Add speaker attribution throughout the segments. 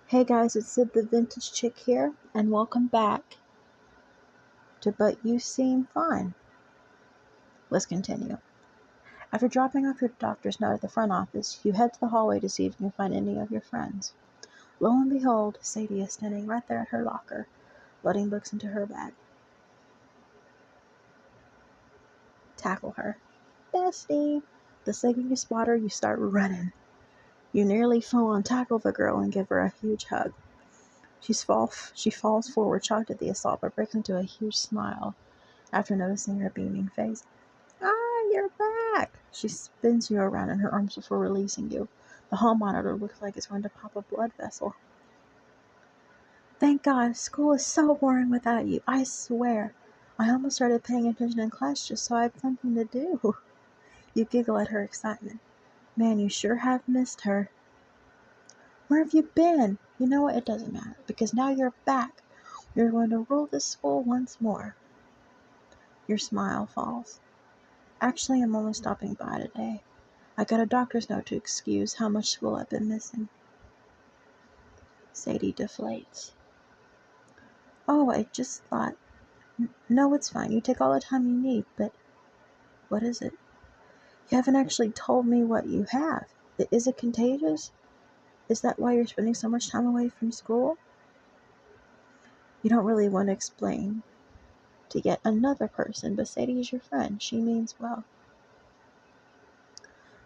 Speaker 1: Hey guys, it's Sid the Vintage Chick here, and welcome back to But You Seem Fine. Let's continue. After dropping off your doctor's note at the front office, you head to the hallway to see if you can find any of your friends. Lo and behold, Sadie is standing right there at her locker, loading books into her bag. Tackle her. Bestie! The second you spot her, you start running. You nearly full-on tackle the girl and give her a huge hug. She falls forward, shocked at the assault, but breaks into a huge smile after noticing your beaming face. Ah, you're back! She spins you around in her arms before releasing you. The hall monitor looks like it's going to pop a blood vessel. Thank God, school is so boring without you. I swear. I almost started paying attention in class just so I had something to do. You giggle at her excitement. Man, you sure have missed her. Where have you been? You know what? It doesn't matter, because now you're back. You're going to rule this school once more. Your smile falls. Actually, I'm only stopping by today. I got a doctor's note to excuse how much school I've been missing. Sadie deflates. Oh, I just thought. No, it's fine. You take all the time you need, but what is it? You haven't actually told me what you have. Is it contagious? Is that why you're spending so much time away from school? You don't really want to explain to yet another person, but Sadie is your friend. She means well.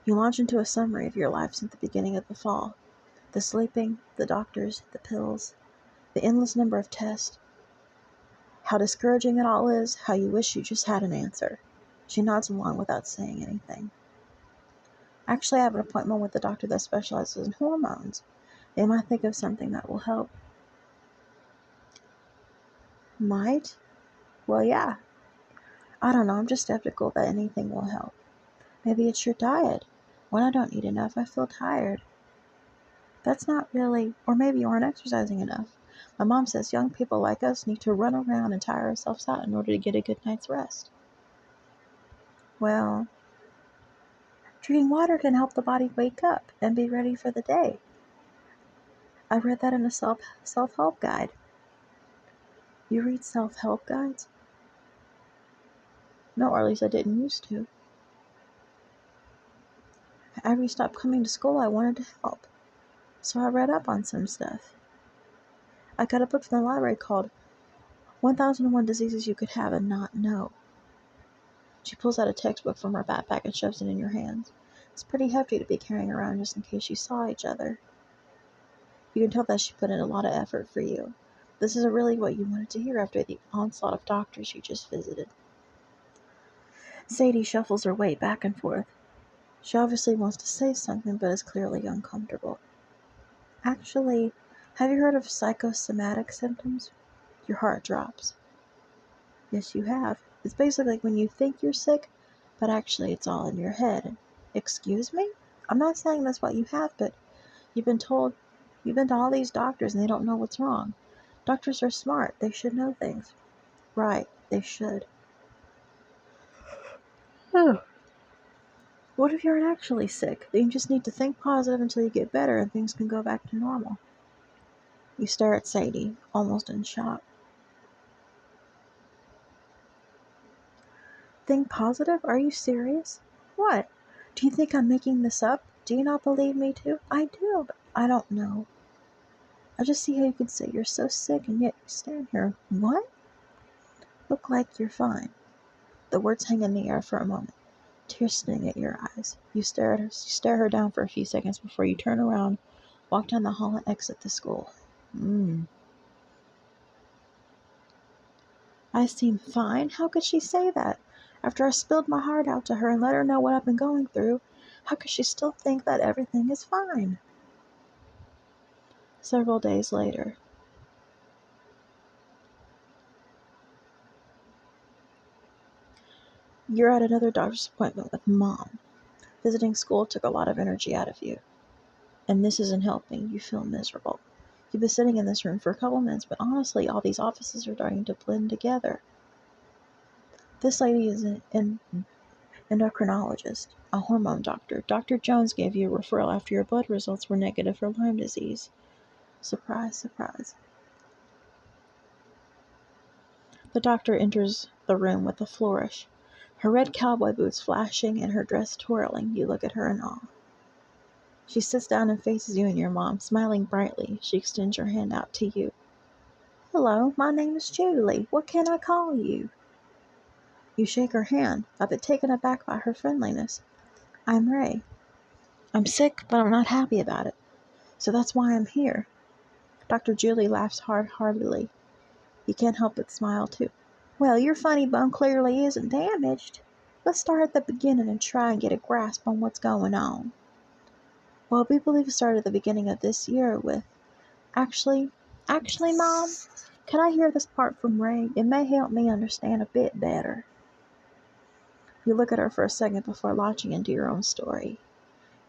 Speaker 1: You launch into a summary of your life since the beginning of the fall. The sleeping, the doctors, the pills, the endless number of tests, how discouraging it all is, how you wish you just had an answer. She nods along without saying anything. Actually, I have an appointment with a doctor that specializes in hormones. They might think of something that will help. Might? Well, yeah. I don't know, I'm just skeptical that anything will help. Maybe it's your diet. When I don't eat enough, I feel tired. That's not really, or maybe you aren't exercising enough. My mom says young people like us need to run around and tire ourselves out in order to get a good night's rest. Well, drinking water can help the body wake up and be ready for the day. I read that in a self-help guide. You read self-help guides? No, or at least I didn't used to. After you stopped coming to school, I wanted to help. So I read up on some stuff. I got a book from the library called 1001 Diseases You Could Have and Not Know. She pulls out a textbook from her backpack and shoves it in your hands. It's pretty hefty to be carrying around just in case you saw each other. You can tell that she put in a lot of effort for you. This is really what you wanted to hear after the onslaught of doctors you just visited. Sadie shuffles her weight back and forth. She obviously wants to say something, but is clearly uncomfortable. Actually, have you heard of psychosomatic symptoms? Your heart drops. Yes, you have. It's basically like when you think you're sick, but actually it's all in your head. Excuse me? I'm not saying that's what you have, but you've been to all these doctors and they don't know what's wrong. Doctors are smart. They should know things. Right, they should. Oh. What if you aren't actually sick? Then you just need to think positive until you get better and things can go back to normal. You stare at Sadie, almost in shock. Think positive? Are you serious? What? Do you think I'm making this up? Do you not believe me too? I do, but I don't know. I just see how you could say you're so sick and yet you stand here. What? Look like you're fine. The words hang in the air for a moment. Tears sting at your eyes. You stare her down for a few seconds before you turn around, walk down the hall and exit the school. I seem fine? How could she say that? After I spilled my heart out to her and let her know what I've been going through, how could she still think that everything is fine? Several days later. You're at another doctor's appointment with Mom. Visiting school took a lot of energy out of you. And this isn't helping. You feel miserable. You've been sitting in this room for a couple minutes, but honestly, all these offices are starting to blend together. This lady is an endocrinologist, a hormone doctor. Dr. Jones gave you a referral after your blood results were negative for Lyme disease. Surprise, surprise. The doctor enters the room with a flourish. Her red cowboy boots flashing and her dress twirling. You look at her in awe. She sits down and faces you and your mom, smiling brightly. She extends her hand out to you. Hello, my name is Julie. What can I call you? You shake her hand, a bit taken aback by her friendliness. I'm Ray. I'm sick, but I'm not happy about it. So that's why I'm here. Dr. Julie laughs hard-heartedly. You can't help but smile, too. Well, your funny bone clearly isn't damaged. Let's start at the beginning and try and get a grasp on what's going on. Well, we believe it started at the beginning of this year with... Actually, Mom, can I hear this part from Ray? It may help me understand a bit better. You look at her for a second before launching into your own story.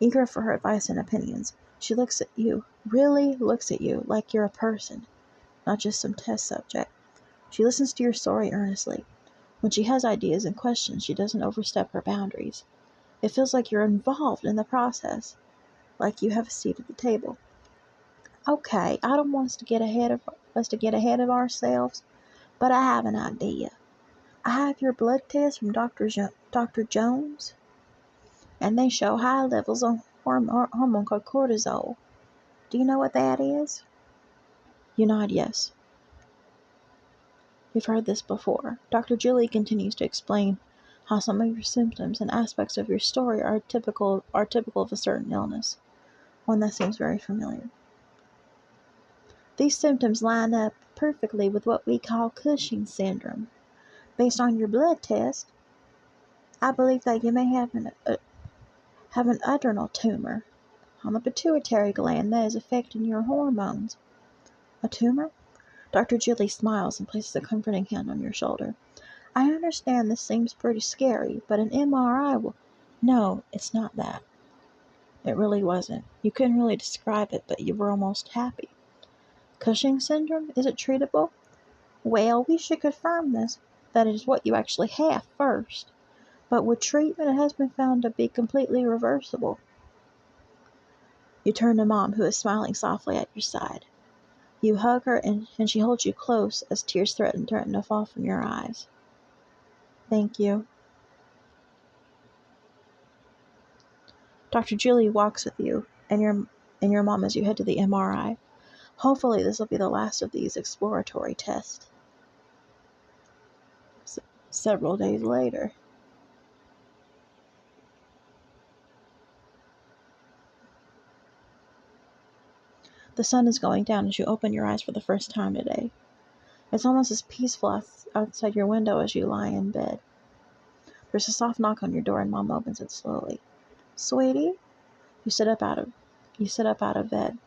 Speaker 1: Eager for her advice and opinions, she looks at you, really looks at you, like you're a person, not just some test subject. She listens to your story earnestly. When she has ideas and questions, she doesn't overstep her boundaries. It feels like you're involved in the process, like you have a seat at the table. Okay, I don't want us to get ahead of ourselves, but I have an idea. I have your blood test from Dr. Jones, and they show high levels of hormone called cortisol. Do you know what that is? You nod yes. You've heard this before. Dr. Julie continues to explain how some of your symptoms and aspects of your story are typical of a certain illness, one that seems very familiar. These symptoms line up perfectly with what we call Cushing's syndrome. Based on your blood test, I believe that you may have an adrenal tumor on the pituitary gland that is affecting your hormones. A tumor? Dr. Julie smiles and places a comforting hand on your shoulder. I understand this seems pretty scary, but an MRI will... No, it's not that. It really wasn't. You couldn't really describe it, but you were almost happy. Cushing's syndrome? Is it treatable? Well, we should confirm this. That is what you actually have first. But with treatment, it has been found to be completely reversible. You turn to Mom, who is smiling softly at your side. You hug her, and she holds you close as tears threaten to fall from your eyes. Thank you. Dr. Julie walks with you and your mom as you head to the MRI. Hopefully this will be the last of these exploratory tests. Several days later. The sun is going down as you open your eyes for the first time today. It's almost as peaceful outside your window as you lie in bed. There's a soft knock on your door and Mom opens it slowly. Sweetie? You sit up out of bed.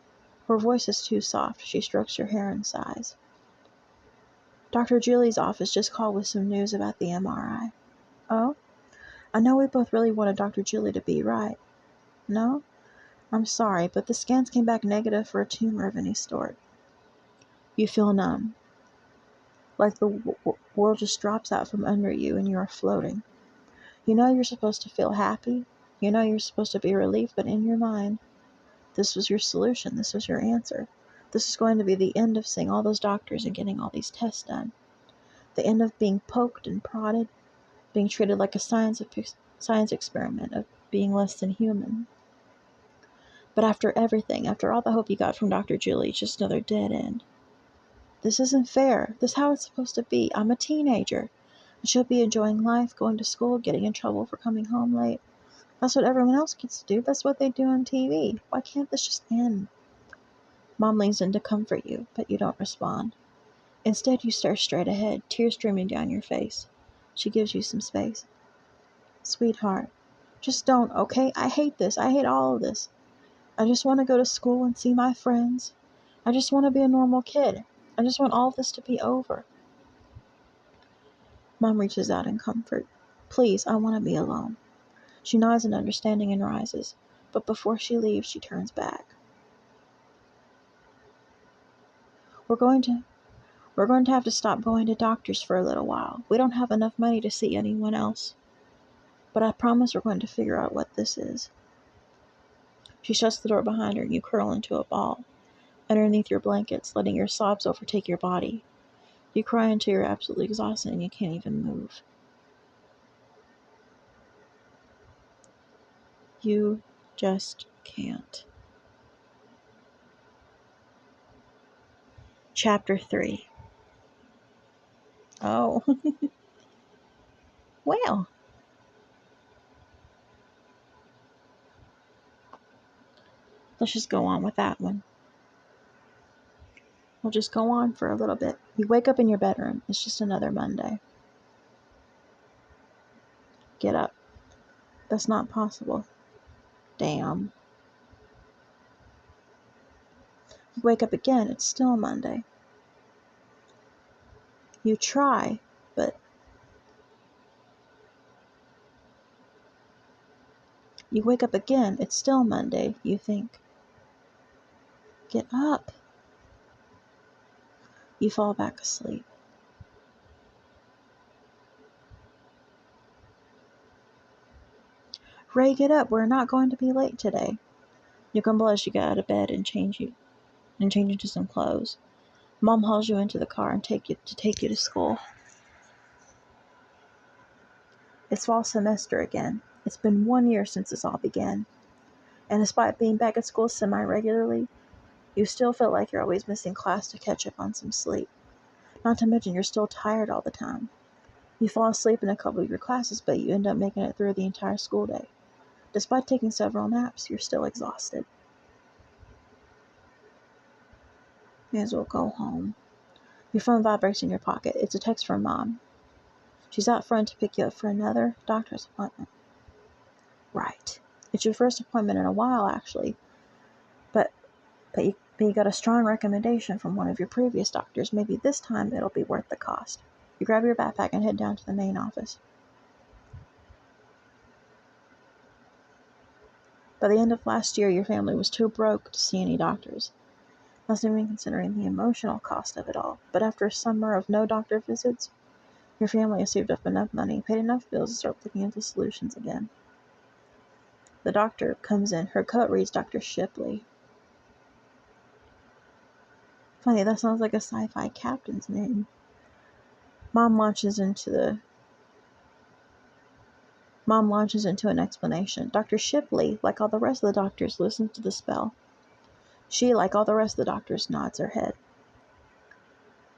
Speaker 1: Her voice is too soft. She strokes your hair and sighs. Dr. Julie's office just called with some news about the MRI. Oh? I know we both really wanted Dr. Julie to be right. No? I'm sorry, but the scans came back negative for a tumor of any sort. You feel numb. Like the world just drops out from under you and you are floating. You know you're supposed to feel happy. You know you're supposed to be relieved, but in your mind, this was your solution. This was your answer. This is going to be the end of seeing all those doctors and getting all these tests done. The end of being poked and prodded, being treated like a science experiment, of being less than human. But after everything, after all the hope you got from Dr. Julie, it's just another dead end. This isn't fair. This is how it's supposed to be. I'm a teenager. I should be enjoying life, going to school, getting in trouble for coming home late. That's what everyone else gets to do. That's what they do on TV. Why can't this just end? Mom leans in to comfort you, but you don't respond. Instead, you stare straight ahead, tears streaming down your face. She gives you some space. Sweetheart, just don't, okay? I hate this. I hate all of this. I just want to go to school and see my friends. I just want to be a normal kid. I just want all this to be over. Mom reaches out in comfort. Please, I want to be alone. She nods in understanding and rises, but before she leaves, she turns back. We're going to have to stop going to doctors for a little while. We don't have enough money to see anyone else. But I promise we're going to figure out what this is. She shuts the door behind her and you curl into a ball. underneath your blankets, letting your sobs overtake your body. You cry until you're absolutely exhausted and you can't even move. You just can't. Chapter 3. Oh, well. Let's just go on with that one. We'll just go on for a little bit. You wake up in your bedroom. It's just another Monday. Get up. That's not possible. Damn. You wake up again. It's still Monday. You try, but you wake up again. It's still Monday. You think, get up. You fall back asleep. Ray, get up. We're not going to be late today. You grumble as you get out of bed and change into some clothes. Mom hauls you into the car and take you to school. It's fall semester again. It's been 1 year since this all began. And despite being back at school semi-regularly, you still feel like you're always missing class to catch up on some sleep. Not to mention you're still tired all the time. You fall asleep in a couple of your classes, but you end up making it through the entire school day. Despite taking several naps, you're still exhausted. May as well go home. Your phone vibrates in your pocket. It's a text from Mom. She's out front to pick you up for another doctor's appointment. Right. It's your first appointment in a while, actually. But you got a strong recommendation from one of your previous doctors. Maybe this time it'll be worth the cost. You grab your backpack and head down to the main office. By the end of last year, your family was too broke to see any doctors. Not even considering the emotional cost of it all. But after a summer of no doctor visits, your family has saved up enough money, paid enough bills to start looking into solutions again. The doctor comes in. Her coat reads Dr. Shipley. Funny, that sounds like a sci-fi captain's name. Mom launches into an explanation. Dr. Shipley, like all the rest of the doctors, listens to the spell. She, like all the rest of the doctors, nods her head.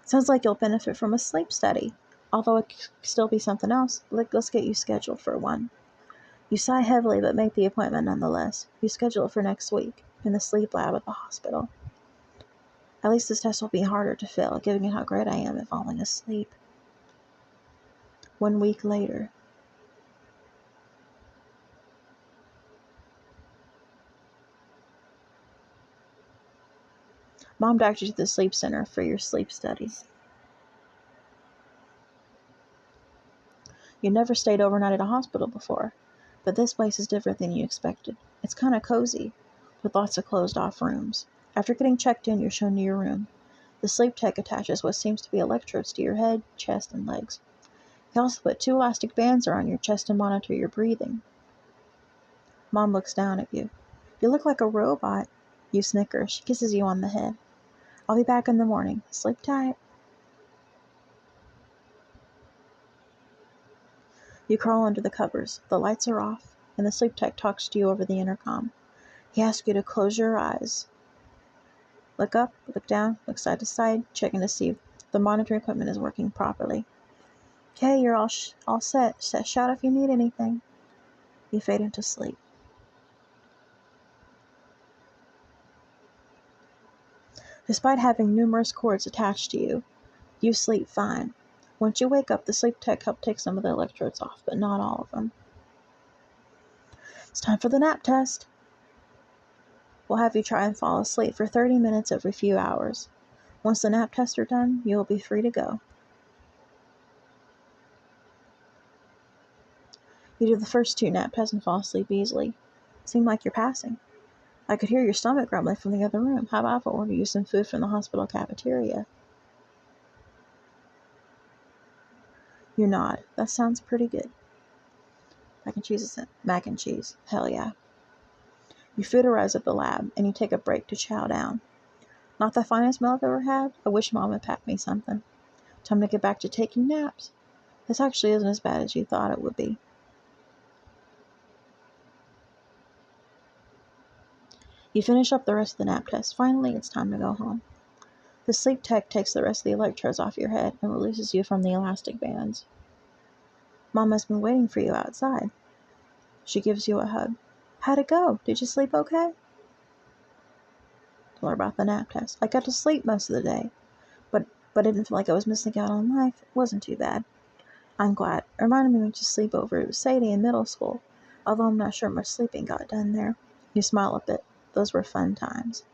Speaker 1: Sounds like you'll benefit from a sleep study. Although it could still be something else, let's get you scheduled for one. You sigh heavily but make the appointment nonetheless. You schedule it for next week, in the sleep lab at the hospital. At least this test will be harder to fail, given how great I am at falling asleep. 1 week later. Mom doctors you to the sleep center for your sleep study. You never stayed overnight at a hospital before, but this place is different than you expected. It's kind of cozy, with lots of closed-off rooms. After getting checked in, you're shown to your room. The sleep tech attaches what seems to be electrodes to your head, chest, and legs. He also put 2 elastic bands around your chest to monitor your breathing. Mom looks down at you. You look like a robot. You snicker. She kisses you on the head. I'll be back in the morning. Sleep tight. You crawl under the covers. The lights are off, and the sleep tech talks to you over the intercom. He asks you to close your eyes. Look up, look down, look side to side, checking to see if the monitoring equipment is working properly. Okay, you're all set. Shout if you need anything. You fade into sleep. Despite having numerous cords attached to you, you sleep fine. Once you wake up, the sleep tech helped take some of the electrodes off, but not all of them. It's time for the nap test. We'll have you try and fall asleep for 30 minutes every few hours. Once the nap tests are done, you will be free to go. You do the first 2 nap tests and fall asleep easily. Seem like you're passing. I could hear your stomach grumbling from the other room. How about if I order you some food from the hospital cafeteria? You nod. That sounds pretty good. Mac and cheese. Hell yeah. Your food arrives at the lab, and you take a break to chow down. Not the finest meal I've ever had? I wish Mom had packed me something. Time to get back to taking naps. This actually isn't as bad as you thought it would be. You finish up the rest of the nap test. Finally, it's time to go home. The sleep tech takes the rest of the electrodes off your head and releases you from the elastic bands. Mama's been waiting for you outside. She gives you a hug. How'd it go? Did you sleep okay? Tell her about the nap test. I got to sleep most of the day, but I didn't feel like I was missing out on life. It wasn't too bad. I'm glad. It reminded me of just sleep over with Sadie in middle school, although I'm not sure much sleeping got done there. You smile a bit. Those were fun times.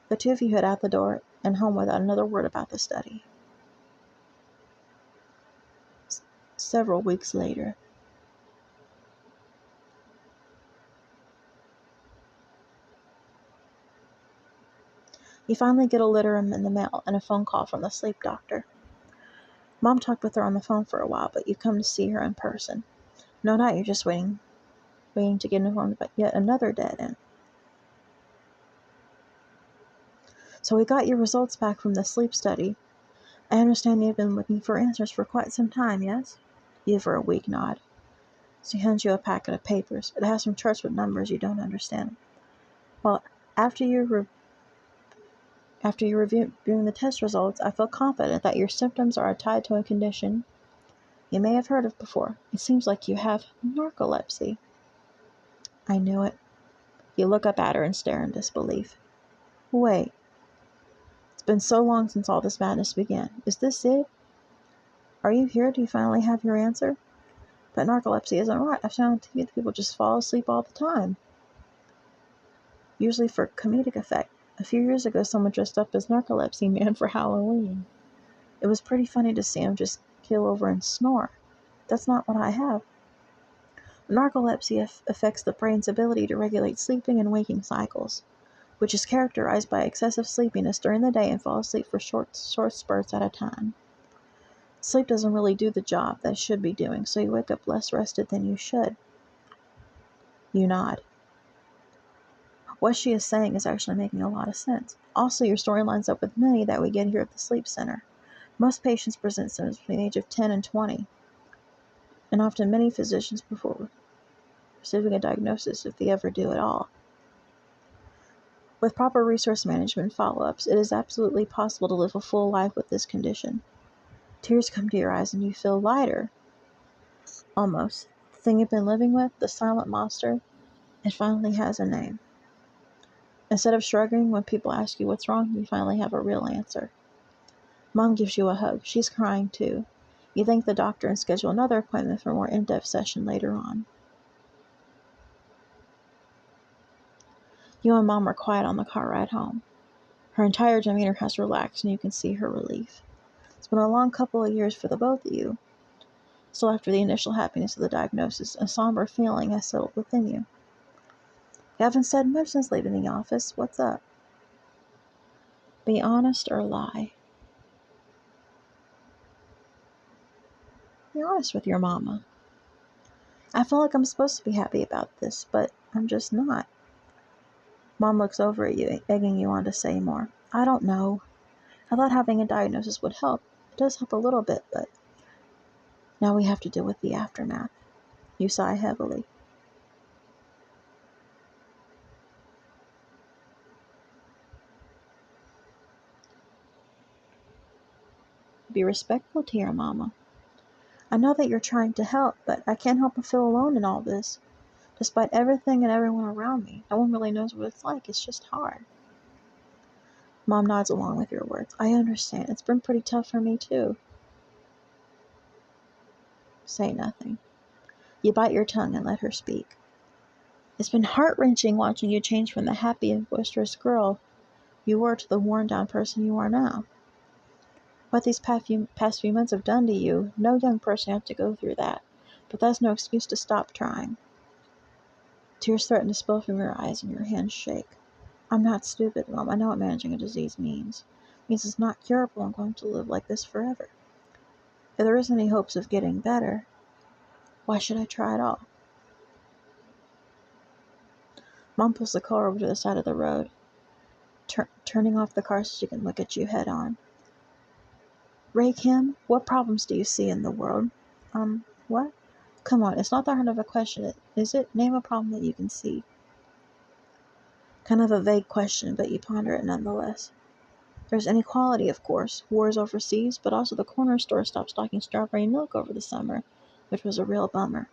Speaker 1: The two of you head out the door and home without another word about the study. Several weeks later. You finally get a letter in the mail and a phone call from the sleep doctor. Mom talked with her on the phone for a while, but you come to see her in person. No doubt you're just waiting to get informed about yet another dead end. So we got your results back from the sleep study. I understand you've been looking for answers for quite some time, yes? You give her a weak nod. She hands you a packet of papers. It has some charts with numbers you don't understand. Well, after you reviewing the test results, I feel confident that your symptoms are tied to a condition you may have heard of before. It seems like you have narcolepsy. I knew it. You look up at her and stare in disbelief. Wait. It's been so long since all this madness began. Is this it? Are you here? Do you finally have your answer? But narcolepsy isn't right. I've found on TV that people just fall asleep all the time. Usually for comedic effect. A few years ago, someone dressed up as Narcolepsy Man for Halloween. It was pretty funny to see him just keel over and snore. That's not what I have. Narcolepsy affects the brain's ability to regulate sleeping and waking cycles, which is characterized by excessive sleepiness during the day and fall asleep for short spurts at a time. Sleep doesn't really do the job that it should be doing, so you wake up less rested than you should. You nod. What she is saying is actually making a lot of sense. Also, your story lines up with many that we get here at the sleep center. Most patients present symptoms between the age of 10 and 20, and often many physicians before receiving a diagnosis, if they ever do at all. With proper resource management and follow-ups, it is absolutely possible to live a full life with this condition. Tears come to your eyes and you feel lighter. Almost. The thing you've been living with, the silent monster, it finally has a name. Instead of shrugging when people ask you what's wrong, you finally have a real answer. Mom gives you a hug. She's crying too. You thank the doctor and schedule another appointment for a more in-depth session later on. You and Mom are quiet on the car ride home. Her entire demeanor has relaxed and you can see her relief. It's been a long couple of years for the both of you. Still, after the initial happiness of the diagnosis, a somber feeling has settled within you. You haven't said much since leaving the office. What's up? Be honest or lie. Be honest with your mama. I feel like I'm supposed to be happy about this, but I'm just not. Mom looks over at you, egging you on to say more. I don't know. I thought having a diagnosis would help. It does help a little bit, but now we have to deal with the aftermath. You sigh heavily. Be respectful to your mama. I know that you're trying to help, but I can't help but feel alone in all this. Despite everything and everyone around me, no one really knows what it's like. It's just hard. Mom nods along with your words. I understand. It's been pretty tough for me, too. Say nothing. You bite your tongue and let her speak. It's been heart-wrenching watching you change from the happy and boisterous girl you were to the worn-down person you are now. What these past few months have done to you, no young person had to go through that. But that's no excuse to stop trying. Tears threaten to spill from your eyes and your hands shake. I'm not stupid, Mom. I know what managing a disease means. It means it's not curable and going to live like this forever. If there isn't any hopes of getting better, why should I try at all? Mom pulls the car over to the side of the road. turning off the car so she can look at you head on. Ray Kim, what problems do you see in the world? What? Come on, it's not that hard of a question, is it? Name a problem that you can see. Kind of a vague question, but you ponder it nonetheless. There's inequality, of course, wars overseas, but also the corner store stopped stocking strawberry milk over the summer, which was a real bummer.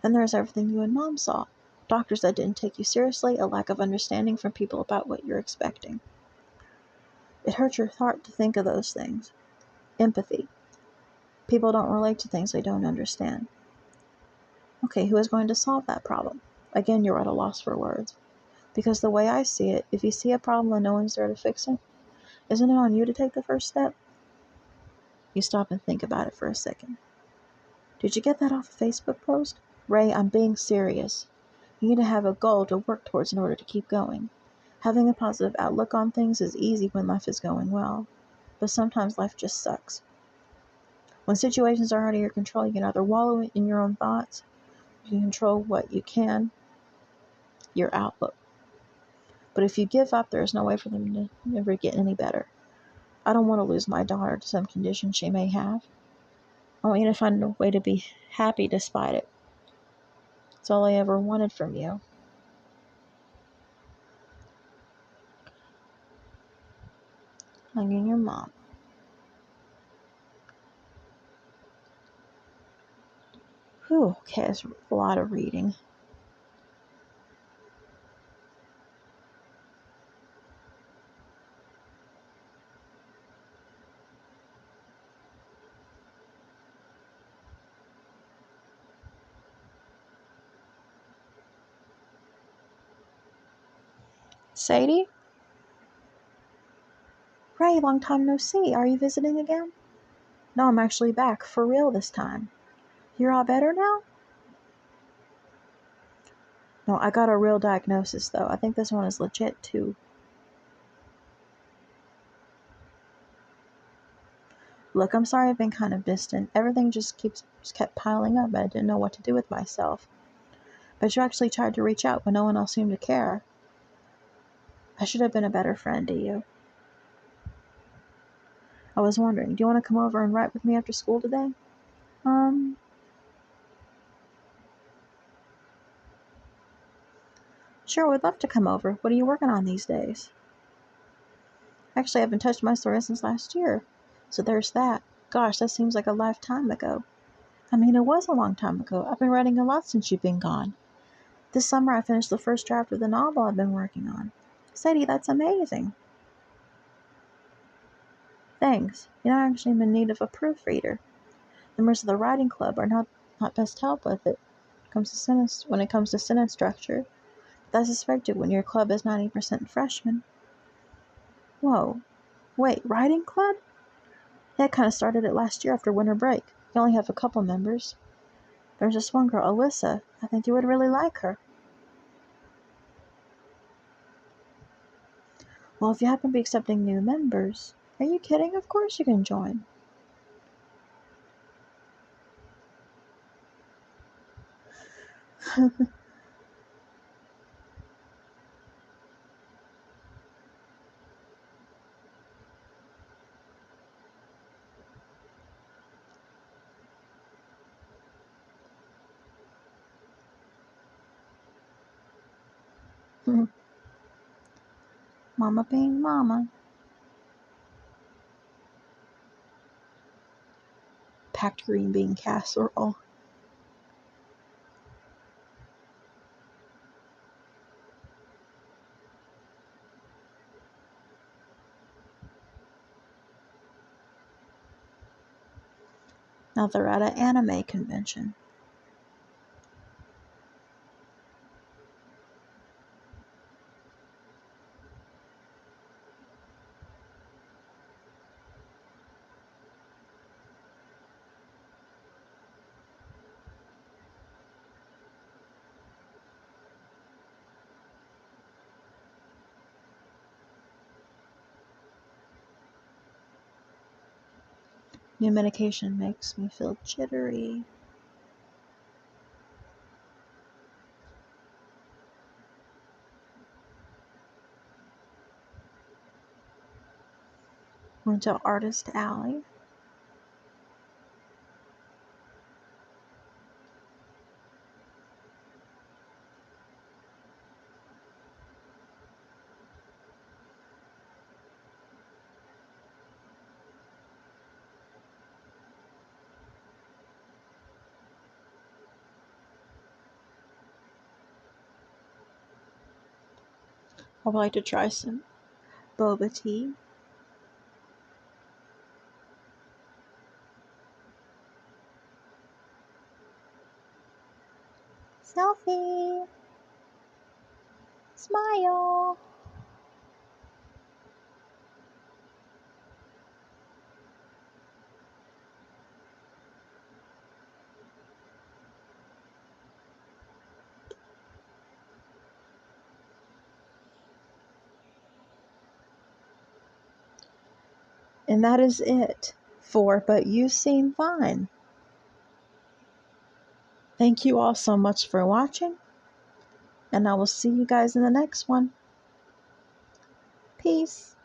Speaker 1: Then there's everything you and Mom saw. Doctors that didn't take you seriously, a lack of understanding from people about what you're expecting. It hurts your heart to think of those things. Empathy. People don't relate to things they don't understand. Okay, who is going to solve that problem? Again, you're at a loss for words. Because the way I see it, if you see a problem and no one's there to fix it, isn't it on you to take the first step? You stop and think about it for a second. Did you get that off a Facebook post? Ray, I'm being serious. You need to have a goal to work towards in order to keep going. Having a positive outlook on things is easy when life is going well, but sometimes life just sucks. When situations are out of your control, you can either wallow in your own thoughts, you can control what you can, your outlook. But if you give up, there is no way for them to ever get any better. I don't want to lose my daughter to some condition she may have. I want you to find a way to be happy despite it. It's all I ever wanted from you. Hugging your mom. Whew, okay, that's a lot of reading. Sadie? Ray, long time no see. Are you visiting again? No, I'm actually back, for real this time. You're all better now? No, I got a real diagnosis, though. I think this one is legit, too. Look, I'm sorry I've been kind of distant. Everything just kept piling up, and I didn't know what to do with myself. But you actually tried to reach out when no one else seemed to care. I should have been a better friend to you. I was wondering, do you want to come over and write with me after school today? Sure, we'd love to come over. What are you working on these days? Actually, I haven't touched my story since last year. So there's that. Gosh, that seems like a lifetime ago. I mean, it was a long time ago. I've been writing a lot since you've been gone. This summer, I finished the first draft of the novel I've been working on. Sadie, that's amazing. Thanks. I'm actually in need of a proofreader. The members of the writing club are not best help with it when it comes to sentence structure. That's expected when your club is 90% freshmen. Whoa. Wait, writing club? Yeah, I kind of started it last year after winter break. We only have a couple members. There's this one girl, Alyssa. I think you would really like her. Well, if you happen to be accepting new members, are you kidding? Of course you can join. Mama being mama. Packed green bean casserole. Now they're at an anime convention. New medication makes me feel jittery. Went to Artist Alley. I would like to try some boba tea. Selfie! Smile! And that is it for But You Seem Fine. Thank you all so much for watching, and I will see you guys in the next one. Peace.